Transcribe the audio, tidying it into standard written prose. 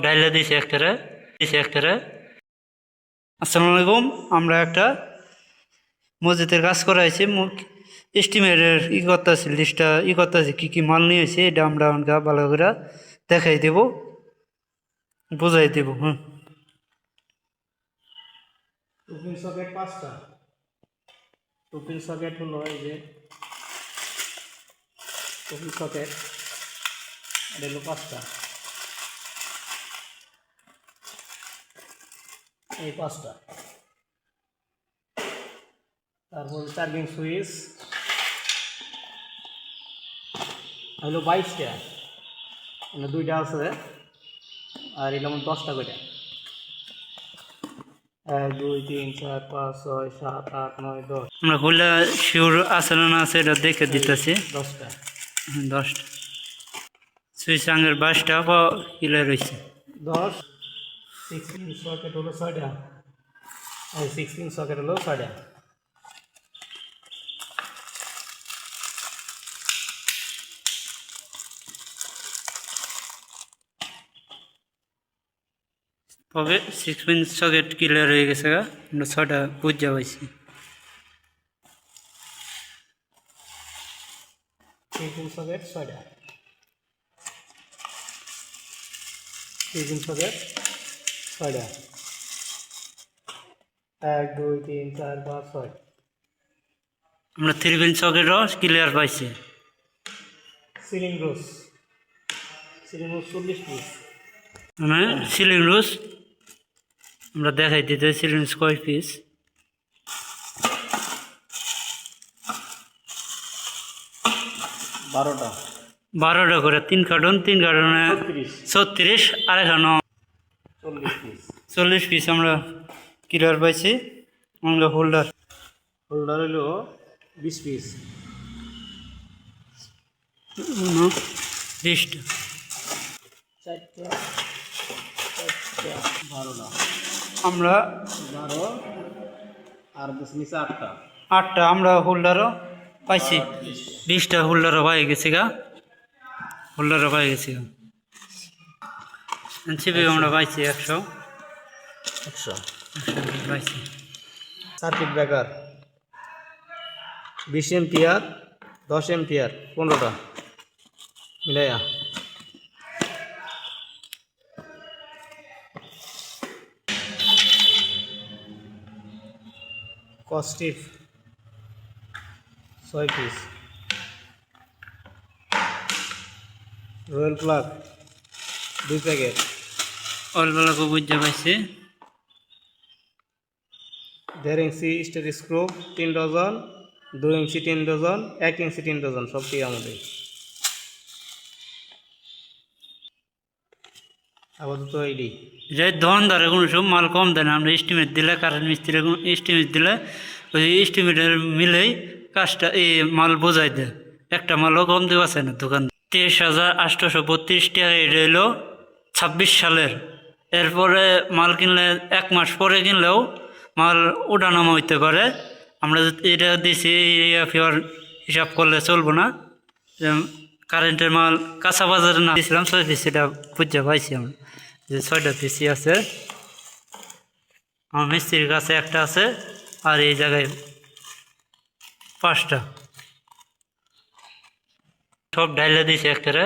ডাইলে দিছে একটারে। আসসালামু আলাইকুম। আমরা একটা মসজিদের কাজ করাইছি, এস্টিমেটের করতেছি, লিস্টটা করতেছি, কী কী মাল নিয়েছে এটা আমরা অনেক ভালো করে দেখাই দেব, বুঝাই দেব। হ্যাঁ, টুপিন সকেট 5টা। টুপিন সকেট হলো এই যে টুপিন সকেট, এটা হলো 5টা, এই 5টা। তারপর চার্জিং সুইচ হলো 22টা, মানে 2টা আছে, আর এর মধ্যে 10টা করে। 1 2 3 4 5 6 7 8 9 10। আমরা খুললে শিওর আছে না আছে এটা দেখে দিতেছি। 10টা 10টা সুইচ আঙের 22টা কিলো রয়েছে। 10। 16 সকেট হলো 6টা, আর 16 সকেট হলো 6টা। তবে 6 পিন সকেট ক্লিয়ার হয়ে গেছে, আমরা 6টা বুঝা পাইছি। 16 সকেট 6টা, 16 সকেট 6টা। 1 2 3 4 5 6। আমরা 3 পিন সকেটও ক্লিয়ার পাইছি। সিলিং রোজ 40 পিস। মানে সিলিং রুজ আমরা দেখাই দিতে, সিলিং কয় পিস। 12টা 12টা করে, 3 কার্টনে 36, আর এখানে 40 পিস। 40 পিস আমরা ক্লিয়ার পাইছি। আমরা হোল্ডার হলো 20 পিস। 20টা 4টা 12টা, আমরা 12 আর নিচে 8টা। 8টা আমরা হোল্ডারও পাইছি। 20টা হোল্ডারও পাই গেছি এনসিপি আমরা পাইছি 100 পাইছি। সার্কিট ব্রেকার 20 এম্পিয়ার 10 এম্পিয়ার 15টা মিলাইয়া। কস্টিফ 6 পিস। Royal plug 2 packet. অলবেলাকে বুঝতে পাইছি। 1.5 ইঞ্চি স্টেট screw 3 dozen, 2 inch 3 dozen, 1 inch 3 dozen, সবটি আমাদের। আপাতত এইডি যে দোকানদারে কোনো সব মাল কম দেয় না, আমরা এস্টিমেট দিলে, কারেন্ট মিস্ত্রি এস্টিমেট দিলে ওই এস্টিমেটের মিলেই কাজটা এই মাল বোঝাই দেয়। একটা মালও কম দেওয়া আছে না দোকান। 23,832 টাকা, এটা এলো 26 সালের। এরপরে মাল কিনলে 1 মাস পরে কিনলেও মাল ওঠানামা হইতে পারে। আমরা এটা দিছি ফিওর হিসাব করলে চলবো না। কারেন্টের মাল কাঁচা বাজারে না দিয়েছিলাম 6 পিস, এটা বুঝতে পাইছি আমরা যে 6টা পিসি আছে। আমার মিস্ত্রির কাছে একটা আছে, আর এই জায়গায় 5টা। সব ডাইলে দিয়েছে একটারে।